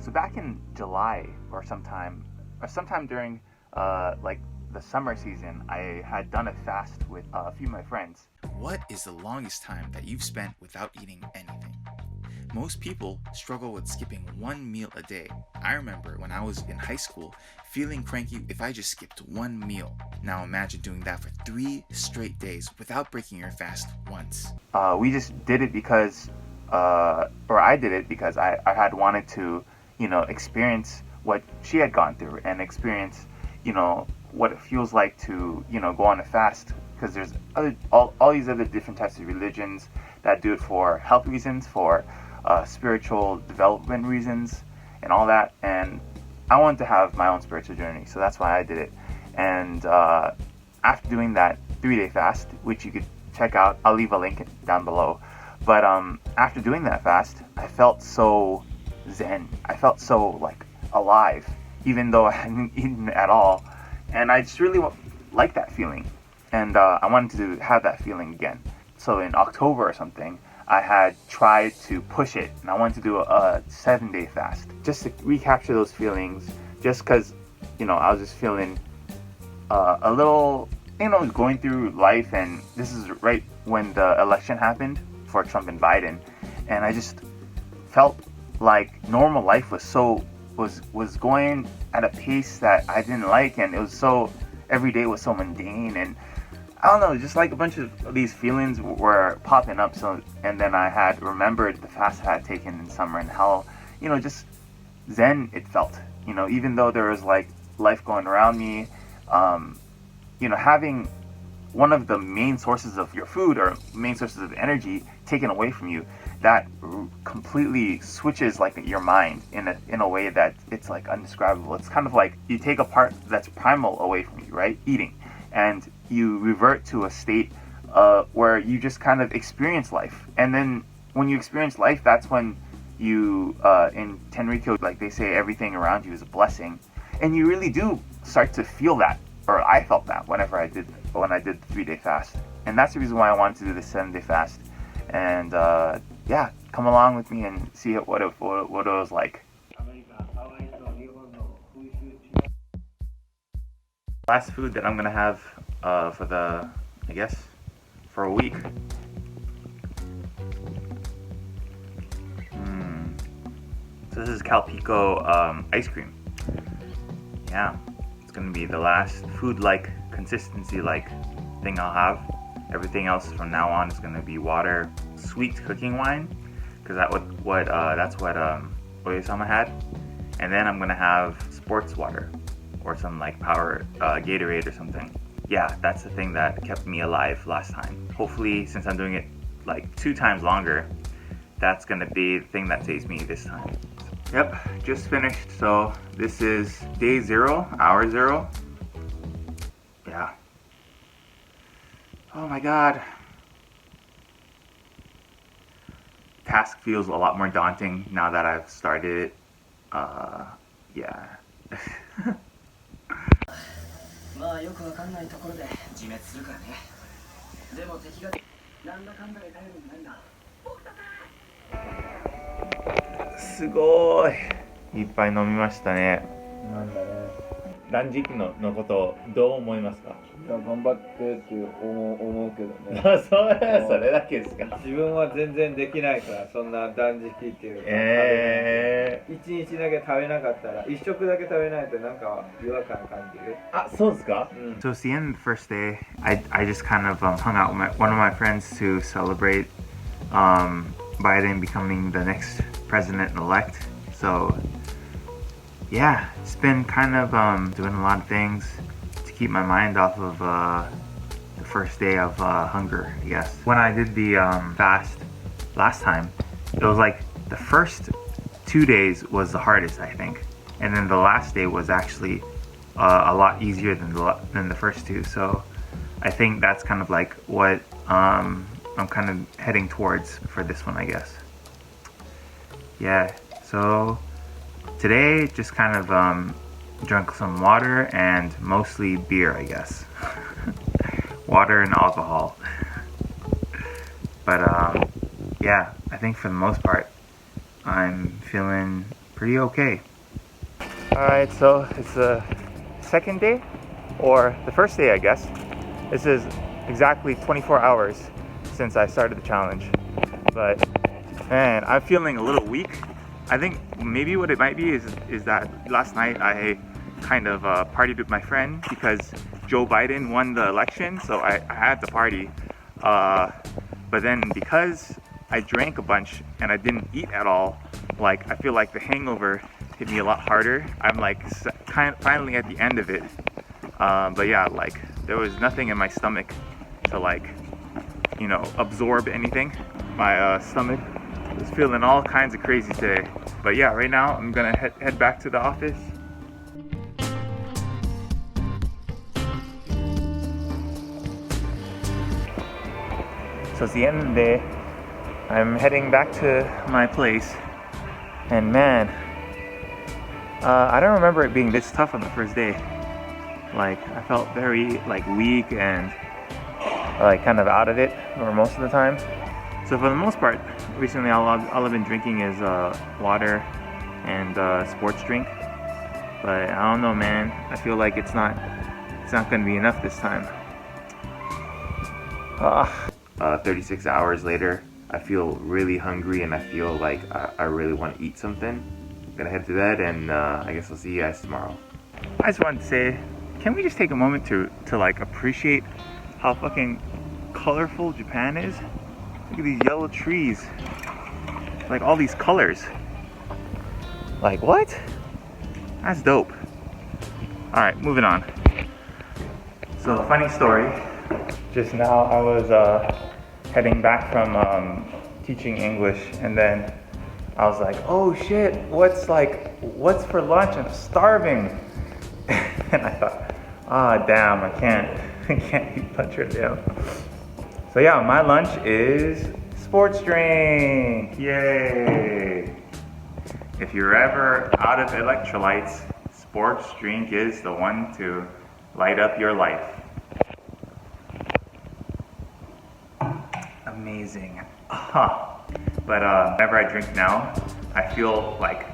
So back in July or sometime during like the summer season, I had done a fast with a few of my friends. What is the longest time that you've spent without eating anything? Most people struggle with skipping one meal a day. I remember when I was in high school feeling cranky if I just skipped one meal. Now imagine doing that for 3 straight days without breaking your fast once. We just did it because, or I did it because I had wanted to, experience what she had gone through and experience, what it feels like to, go on a fast. Because there's all these other different types of religions that do it for health reasons, for spiritual development reasons, and all that. And I wanted to have my own spiritual journey, so that's why I did it. And after doing that 3-day fast, which you could check out, I'll leave a link down below. But after doing that fast, I felt so zen. I felt so like alive, even though I hadn't eaten at all. And I just really liked that feeling. And I wanted to have that feeling again. So in October or something, I had tried to push it, and I wanted to do a 7-day fast just to recapture those feelings. Just because, I was just feeling a little, going through life, and this is right when the election happened for Trump and Biden, and I just felt like normal life was going at a pace that I didn't like, and it was so every day was so mundane, and I don't know, just like a bunch of these feelings were popping up. So, and then I had remembered the fast I had taken in summer and how, just zen it felt. Even though there was like life going around me, having one of the main sources of your food or main sources of energy taken away from you, that completely switches like your mind in a way that it's like undescribable. It's kind of like you take a part that's primal away from you, right? Eating. And you revert to a state where you just kind of experience life. And then when you experience life, that's when you, in Tenrikyo, like they say, everything around you is a blessing. And you really do start to feel that, or I felt that when I did the 3-day fast. And that's the reason why I wanted to do the 7-day fast. And yeah, come along with me and see what it was like. Last food that I'm gonna have for a week. So this is Calpico ice cream. Yeah, it's gonna be the last food-like, consistency-like thing I'll have. Everything else from now on is gonna be water, sweet cooking wine, because that's what Oye-sama had. And then I'm gonna have sports water, or some like power Gatorade or something. Yeah, that's the thing that kept me alive last time. Hopefully, since I'm doing it like 2 times longer, that's gonna be the thing that saves me this time. Yep, just finished. So this is day 0, hour 0. Yeah. Oh my god. Task feels a lot more daunting now that I've started it. Yeah. まあよくわかんないところで自滅するからね。でも敵がなんだかんだで頼りになるな。すごい。いっぱい飲みましたね。なんだね。断食のことどう思いますか？いや頑張ってって思うけどね。それだけですか？自分は全然できないからそんな断食っていうか、1日だけ食べなかったら1食だけ食べないとなんか違和感感じる。あ、そうですか？So it's the end of the first day. I just kind of hung out with one of my friends to celebrate Biden becoming the next president-elect. So yeah, it's been kind of doing a lot of things to keep my mind off of the first day of hunger, I guess. When I did the fast last time, it was like the first 2 days was the hardest, I think. And then the last day was actually a lot easier than the first 2. So I think that's kind of like what I'm kind of heading towards for this one, I guess. Yeah, so today just kind of drank some water and mostly beer, I guess. Water and alcohol. But yeah, I think for the most part I'm feeling pretty okay. Alright, so it's the second day, or the first day I guess. This is exactly 24 hours since I started the challenge. But man, I'm feeling a little weak. I think maybe what it might be is that last night I kind of partied with my friend because Joe Biden won the election, so I had to party. But then because I drank a bunch and I didn't eat at all, like I feel like the hangover hit me a lot harder. I'm like finally at the end of it. But yeah, like there was nothing in my stomach to like, you know, absorb anything. My stomach was feeling all kinds of crazy today. But yeah, right now I'm gonna head back to the office. So it's the end of the day. I'm heading back to my place, and man, I don't remember it being this tough on the first day. Like I felt very like weak and like kind of out of it for most of the time. So for the most part, recently all I've been drinking is water and sports drink. But I don't know, man. I feel like it's not gonna be enough this time. 36 hours later, I feel really hungry and I feel like I really want to eat something. I'm gonna head to bed, and I guess I'll see you guys tomorrow. I just wanted to say, can we just take a moment to like appreciate how fucking colorful Japan is? Look at these yellow trees. Like all these colors. Like what? That's dope. Alright, moving on. So funny story. Just now I was heading back from teaching English, and then I was like, oh shit, what's for lunch? I'm starving. And I thought, damn, I can't eat lunch right now. So yeah, my lunch is sports drink. Yay! If you're ever out of electrolytes, sports drink is the one to light up your life. Amazing. But whenever I drink now, I feel like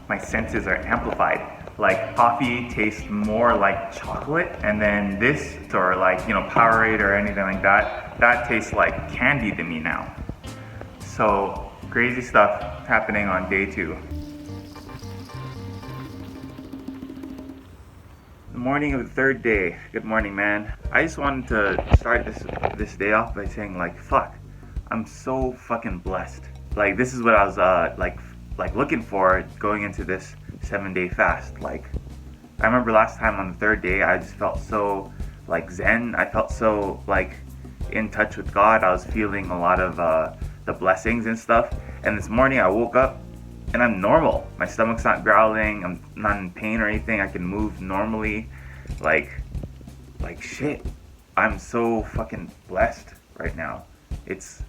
my senses are amplified. Like coffee tastes more like chocolate, and then this, or like, you know, Powerade or anything like that, that tastes like candy to me now. So crazy stuff happening on day 2. The morning of the 3rd day. Good morning, man. I just wanted to start this day off by saying like, fuck, I'm so fucking blessed. Like this is what I was like looking for going into this 7-day fast. Like I remember last time on the 3rd day, I just felt so like zen. I felt so like in touch with God. I was feeling a lot of the blessings and stuff. And this morning I woke up and I'm normal. My stomach's not growling. I'm not in pain or anything. I can move normally. Like shit. I'm so fucking blessed right now. It's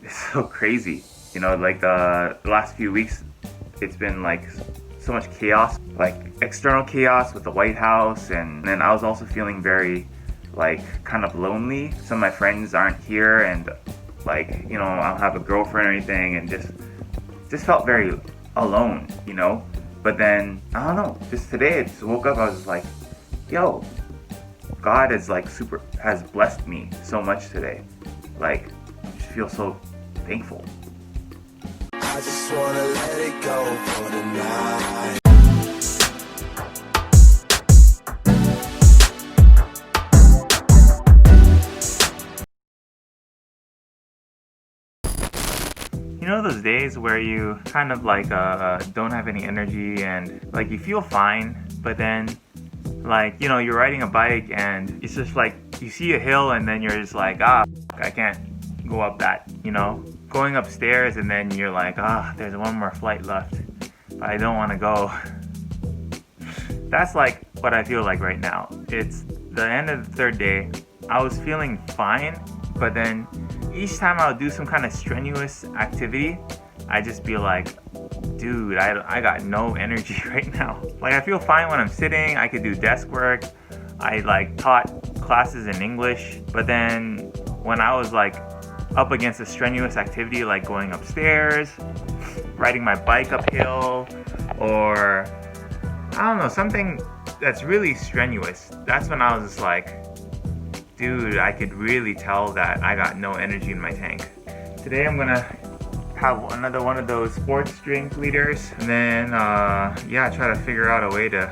so crazy. You know, like the last few weeks, it's been like so much chaos, like external chaos with the White House, and then I was also feeling very like kind of lonely. Some of my friends aren't here, and like, you know, I don't have a girlfriend or anything, and just felt very alone, you know. But then I don't know, just today I just woke up, I was just like, yo, God has blessed me so much today. Like I just feel so thankful. I just wanna let it go for the night. You know those days where you kind of like don't have any energy and like you feel fine, but then like, you know, you're riding a bike and it's just like you see a hill and then you're just like, I can't go up that, you know, going upstairs, and then you're like, there's one more flight left, but I don't want to go. That's like what I feel like right now. It's the end of the 3rd day. I was feeling fine, but then each time I would do some kind of strenuous activity, I'd just be like, dude, I got no energy right now. Like I feel fine when I'm sitting, I could do desk work, I like taught classes in English, but then when I was like up against a strenuous activity like going upstairs, riding my bike uphill, or I don't know, something that's really strenuous, that's when I was just like, dude, I could really tell that I got no energy in my tank. Today I'm gonna have another one of those sports drink leaders, and then yeah, try to figure out a way to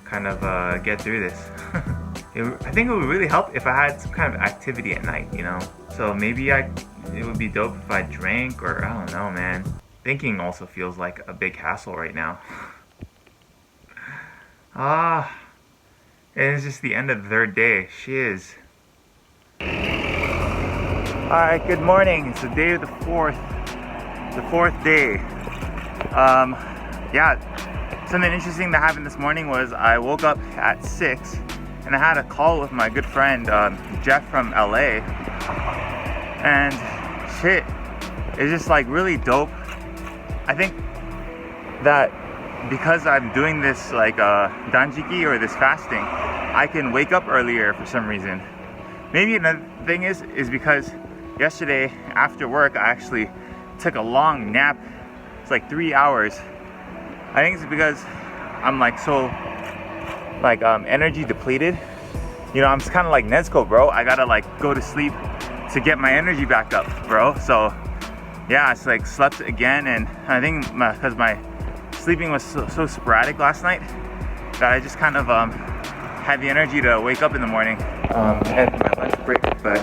kind of get through this. I think it would really help if I had some kind of activity at night, you know? So maybe it would be dope if I drank, or I don't know, man. Thinking also feels like a big hassle right now. And it's just the end of the third day. Shiz. Alright, good morning. It's the day of the fourth day. Yeah, something interesting that happened this morning was I woke up at 6 and I had a call with my good friend Jeff from LA, and shit, it's just like really dope. I think that because I'm doing this like danjiki, or this fasting, I can wake up earlier for some reason. Maybe another thing is because yesterday after work I actually took a long nap. It's like 3 hours. I think it's because I'm like so like energy depleted. You know, I'm kind of like Nezuko, bro. I gotta like go to sleep to get my energy back up, bro. So yeah, it's like slept again, and I think because my sleeping was so sporadic last night that I just kind of had the energy to wake up in the morning. At my lunch break, but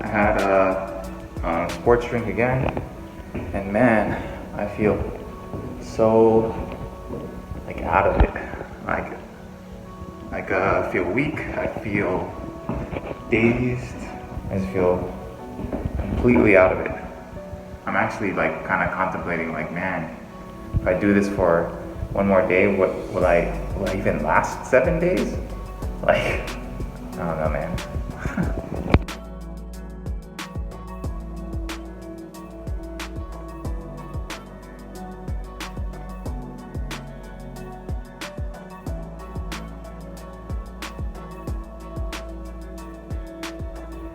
I had a sports drink again, and man, I feel so like out of it. I feel weak. I feel dazed. I just feel completely out of it. I'm actually like kind of contemplating, like, man, if I do this for one more day, will I even last 7 days? Like, I don't know, man.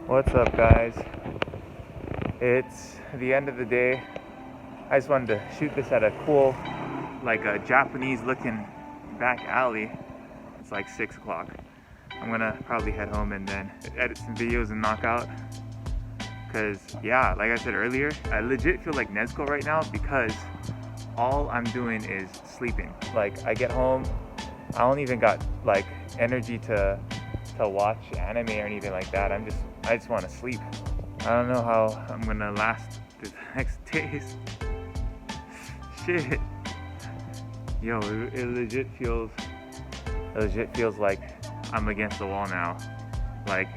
What's up, guys? It's the end of the day. I just wanted to shoot this at a cool, like a Japanese looking back alley. It's like 6 o'clock. I'm gonna probably head home and then edit some videos and knock out. Cause yeah, like I said earlier, I legit feel like Nezuko right now because all I'm doing is sleeping. Like I get home, I don't even got like energy to watch anime or anything like that. I just want to sleep. I don't know how I'm gonna last the next days. Shit. Yo, it legit feels like I'm against the wall now. Like,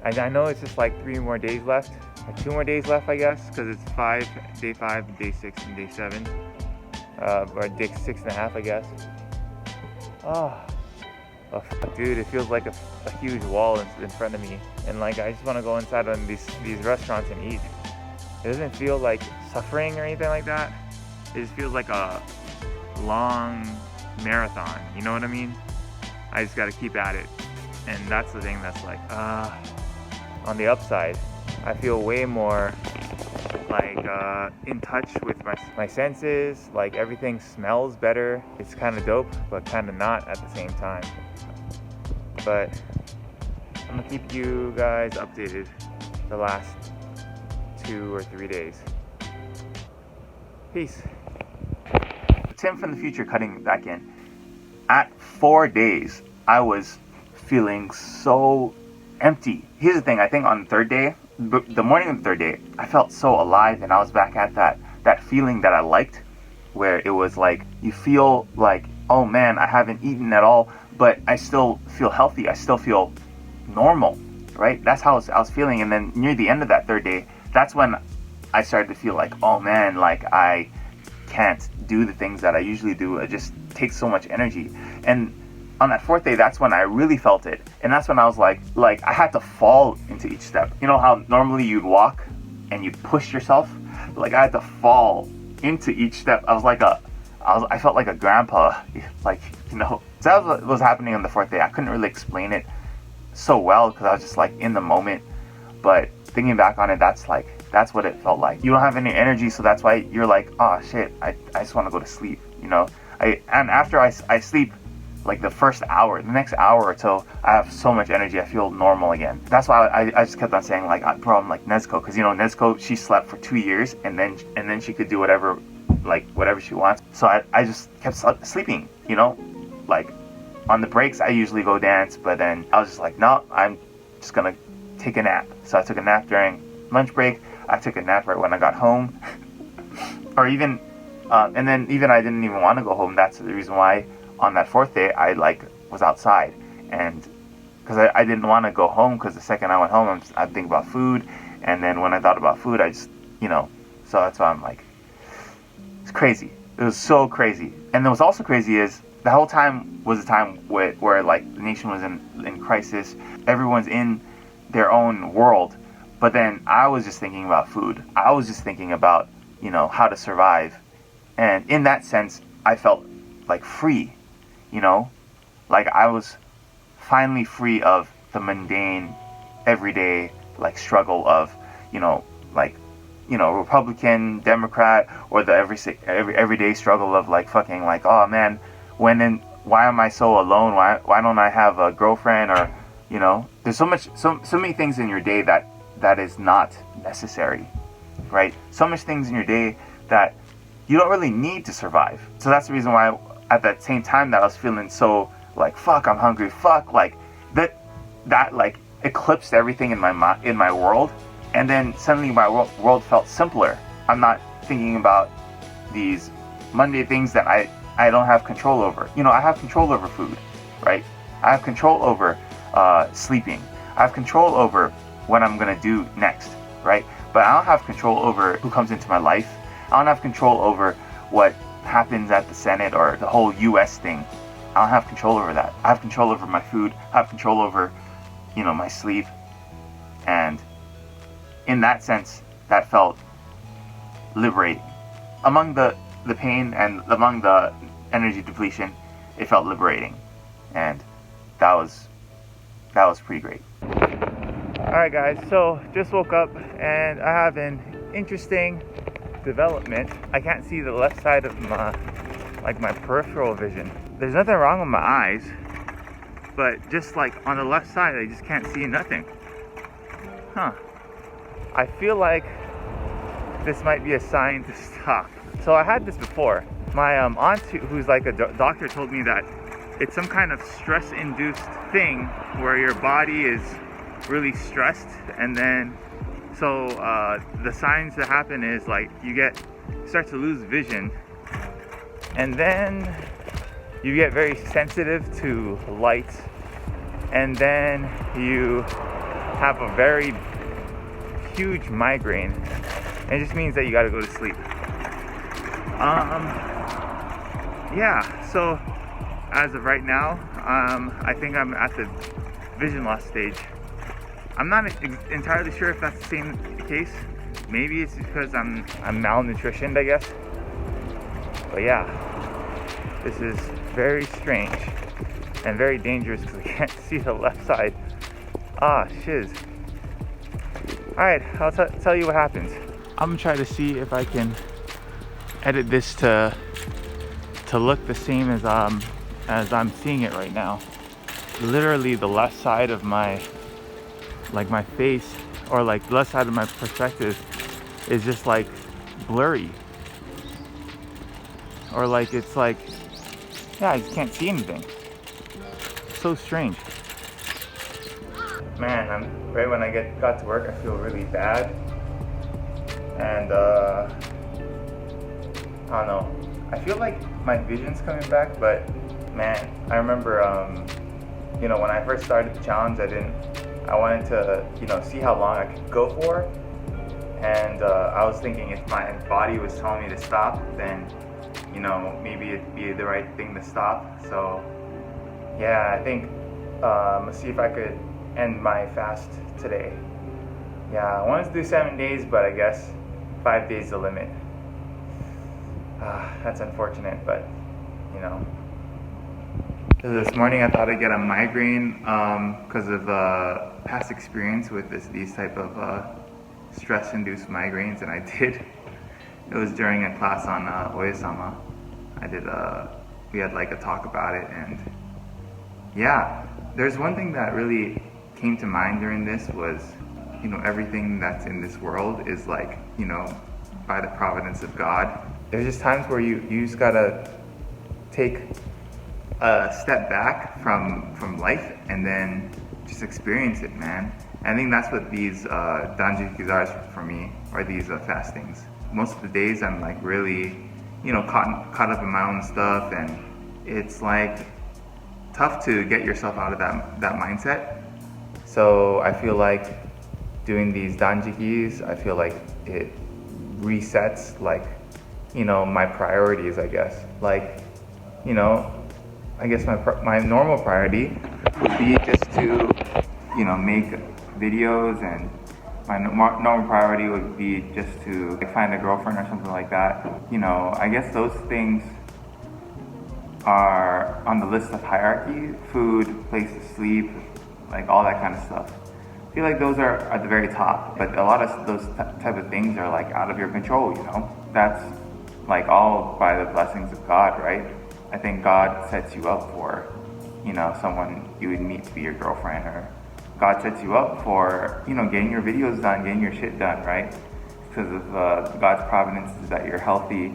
I know it's just like 3 more days left, or 2 more days left, I guess, because it's day 5, day 6, and day 7, or day 6.5, I guess. Oh, fuck, dude, it feels like a huge wall in front of me, and like I just want to go inside on these restaurants and eat. It doesn't feel like suffering or anything like that. It just feels like a long marathon, you know what I mean? I just gotta keep at it, and that's the thing that's like, on the upside, I feel way more like in touch with my senses. Like everything smells better. It's kind of dope, but kind of not at the same time. But I'm gonna keep you guys updated the last 2 or 3 days. Peace. Tim from the future cutting back in. At 4 days, I was feeling so empty. Here's the thing, I think on the 3rd day, the morning of the 3rd day, I felt so alive, and I was back at that feeling that I liked, where it was like, you feel like, oh man, I haven't eaten at all, but I still feel healthy, I still feel normal, right? That's how I was feeling. And then near the end of that 3rd day, that's when I started to feel like, oh man, like I can't do the things that I usually do. It just takes so much energy. And on that 4th day, that's when I really felt it. And that's when I was like I had to fall into each step. You know how normally you'd walk and you'd push yourself? Like I had to fall into each step. I felt like a grandpa, like, you know. So that was what was happening on the 4th day. I couldn't really explain it so well because I was just like in the moment. But thinking back on it, that's like That's what it felt like. You don't have any energy, so that's why you're like, oh shit, I just want to go to sleep, you know. And after I sleep, like the first hour, the next hour or so, I have so much energy, I feel normal again. That's why I just kept on saying, like, bro, I'm like Nezuko, because, you know, Nezuko, she slept for 2 years, and then she could do whatever she wants. So I just kept sleeping, you know. Like, on the breaks, I usually go dance, but then I was just like, no, I'm just gonna take a nap. So I took a nap during lunch break. I took a nap right when I got home. Or even, and then even I didn't even want to go home. That's the reason why on that fourth day, I was outside. And because I didn't want to go home, because the second I went home, I'd think about food. And then when I thought about food, I just, you know, so that's why I'm like, it's crazy. It was so crazy. And what's also crazy is, the whole time was a time where like the nation was in crisis. Everyone's in their own world. But then I was just thinking about food. I was just thinking about, you know, how to survive. And in that sense, I felt like free, you know? Like I was finally free of the mundane, everyday, like struggle of, you know, like, you know, Republican, Democrat, or the everyday struggle of like fucking like, oh man, why am I so alone? Why don't I have a girlfriend? Or, you know, there's so many things in your day that is not necessary, right? So much things in your day that you don't really need to survive. So that's the reason why at that same time that I was feeling so like, fuck, I'm hungry, fuck, like that like eclipsed everything in my world. And then suddenly my world felt simpler. I'm not thinking about these Monday things that I don't have control over. You know, I have control over food, right? I have control over sleeping. I have control over what I'm gonna do next, right? But I don't have control over who comes into my life. I don't have control over what happens at the Senate or the whole US thing. I don't have control over that. I have control over my food. I have control over, you know, my sleep. And in that sense, that felt liberating. Among the pain and among the energy depletion, it felt liberating. And that was pretty great. Alright guys, so just woke up and I have an interesting development. I can't see the left side of my peripheral vision. There's nothing wrong with my eyes, but just like on the left side, I just can't see nothing. Huh. I feel like this might be a sign to stop. So I had this before. My aunt, who's like a doctor, told me that it's some kind of stress-induced thing where your body is really stressed, and then so the signs that happen is like you start to lose vision, and then you get very sensitive to light, and then you have a very huge migraine. It just means that you got to go to sleep. Yeah, so as of right now, I think I'm at the vision loss stage. I'm not entirely sure if that's the same case. Maybe it's because I'm malnutritioned, I guess. But yeah, this is very strange and very dangerous because I can't see the left side. Ah, shiz. Alright, I'll tell you what happens. I'm gonna try to see if I can edit this to look the same as I'm seeing it right now. Literally the left side of my face, or like the left side of my perspective is just like blurry. Or like it's like, yeah, I just can't see anything. So strange. Man, right when I got to work, I feel really bad. And I don't know. I feel like my vision's coming back, but man, I remember, you know, when I first started the challenge, I wanted to, you know, see how long I could go for. And I was thinking if my body was telling me to stop, then, you know, maybe it'd be the right thing to stop. So yeah, I think let's see if I could end my fast today. Yeah, I wanted to do 7 days, but I guess 5 days is the limit. That's unfortunate, but you know. This morning I thought I'd get a migraine because of past experience with these type of stress-induced migraines, and I did. It was during a class on Oe-sama. We had like a talk about it, and yeah, there's one thing that really came to mind during this was, everything that's in this world is like, by the providence of God. There's just times where you just gotta take a step back from life and then just experience it, man. I think that's what these danjikis are for me, or these fastings. Most of the days I'm like really, caught up in my own stuff, and it's like tough to get yourself out of that mindset. So I feel like doing these danjikis, I feel like it resets like, my priorities, I guess. Like, I guess my normal priority would be just to, make videos, and my normal priority would be just to find a girlfriend or something like that. I guess those things are on the list of hierarchy: food, place to sleep, like all that kind of stuff. I feel like those are at the very top, but a lot of those type of things are like out of your control, That's like all by the blessings of God, right? I think God sets you up for, someone you would meet to be your girlfriend, or God sets you up for, getting your videos done, getting your shit done, right? Because of God's providence is that you're healthy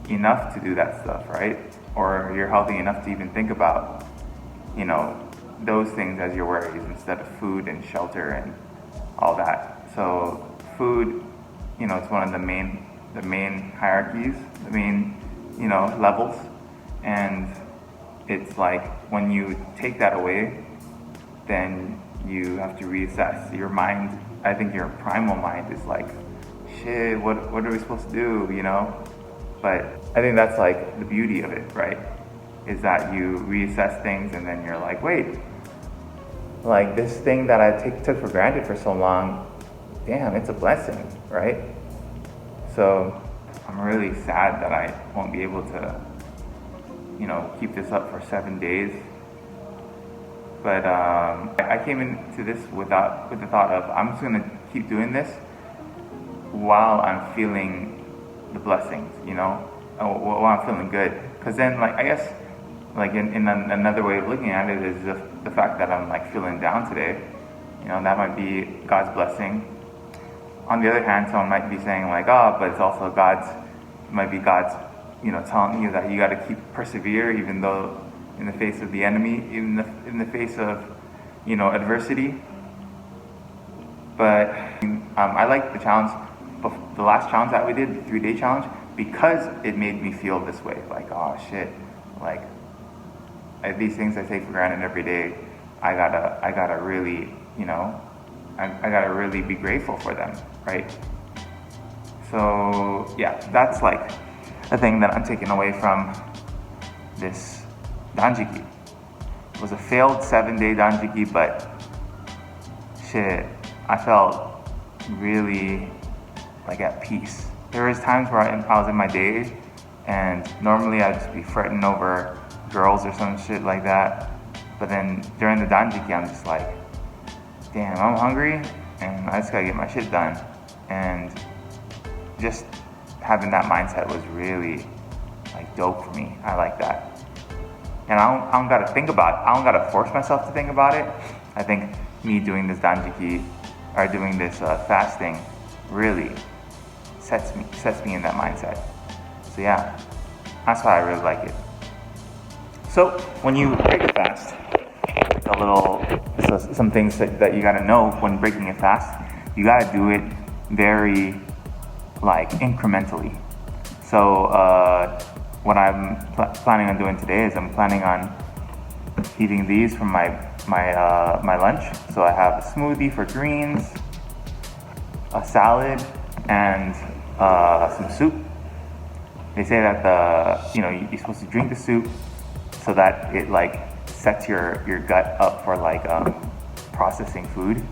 enough to do that stuff, right? Or you're healthy enough to even think about, those things as your worries instead of food and shelter and all that. So food, it's one of the main hierarchies, the main, levels. And it's like when you take that away, then you have to reassess your mind. I think your primal mind is like, shit, what are we supposed to do, But I think that's like the beauty of it, right? Is that you reassess things, and then you're like, wait, like this thing that I took for granted for so long, damn, it's a blessing, right? So I'm really sad that I won't be able to, keep this up for 7 days. But I came into this with the thought of, I'm just gonna keep doing this while I'm feeling the blessings, while I'm feeling good. Because then, like, I guess, like in another way of looking at it is just the fact that I'm like feeling down today. That might be God's blessing. On the other hand, someone might be saying like, oh, but it's also God's telling you that you got to keep persevere, even though in the face of the enemy, in the face of, adversity. But I like the challenge, the last challenge that we did, the 3-day challenge, because it made me feel this way. Like, oh shit, like these things I take for granted every day, I gotta really, I gotta really be grateful for them, right? So yeah, that's like the thing that I'm taking away from this danjiki. It was a failed 7-day danjiki, but shit, I felt really like at peace. There was times where I was in my day, and normally I'd just be fretting over girls or some shit like that. But then during the danjiki, I'm just like, damn, I'm hungry, and I just gotta get my shit done. And just having that mindset was really like dope for me. I like that. And I don't gotta think about it. I don't gotta force myself to think about it. I think me doing this danjiki, or doing this fasting, really sets me in that mindset. So yeah, that's why I really like it. So when you break a fast, some things that you gotta know when breaking a fast. You gotta do it very like incrementally. So what I'm planning on doing today is I'm planning on eating these from my lunch. So I have a smoothie for greens, a salad, and some soup. They say that you're supposed to drink the soup so that it like sets your gut up for like processing food,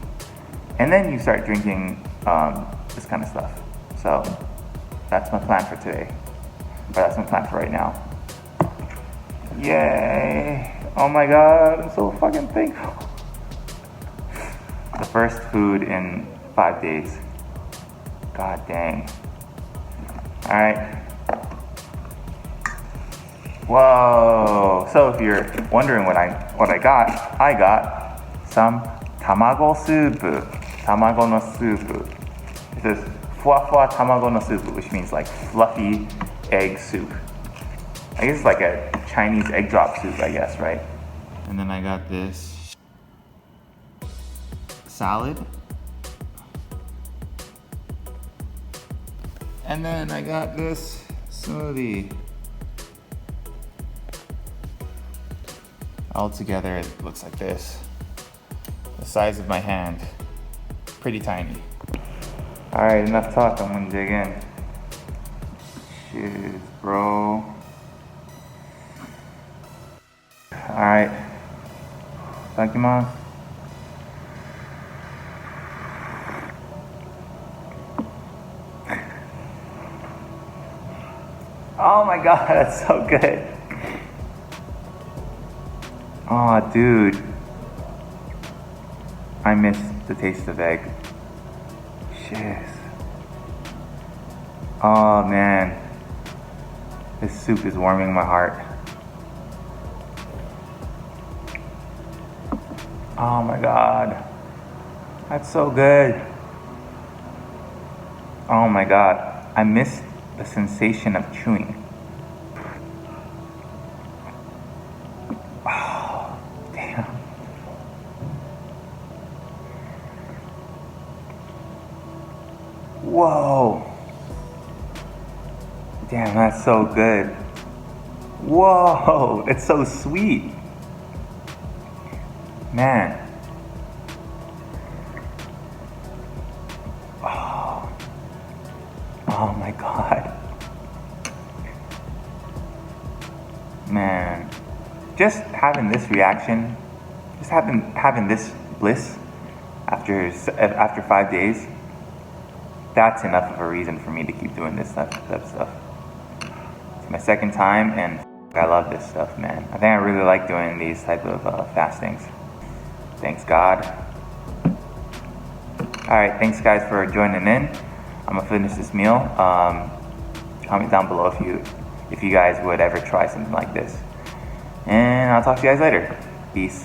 and then you start drinking this kind of stuff. So that's my plan for today, or that's my plan for right now. Yay! Oh my god, I'm so fucking thankful. The first food in 5 days. God dang. Alright. Whoa. So if you're wondering what I got some tamago soup. Tamago no soup. It says fuwa fuwa tamago no soup, which means like fluffy egg soup. I guess it's like a Chinese egg drop soup, I guess, right? And then I got this salad. And then I got this smoothie. All together, it looks like this. The size of my hand. Pretty tiny. All right, enough talk, I'm gonna dig in. Cheers, bro. All right. Thank you, Mom. Oh my God, that's so good. Oh, dude. I miss the taste of egg. Shiz. Oh man. This soup is warming my heart. Oh my God. That's so good. Oh my God. I miss the sensation of chewing. Oh, damn. Whoa. Damn, that's so good. Whoa, it's so sweet. Man. Oh my God. Man. Just having this reaction, just having this bliss after 5 days, that's enough of a reason for me to keep doing this type of stuff. It's my second time and I love this stuff, man. I think I really like doing these type of fastings. Thanks God. Alright, thanks guys for joining in. I'm gonna finish this meal. Comment down below if you guys would ever try something like this. And I'll talk to you guys later. Peace.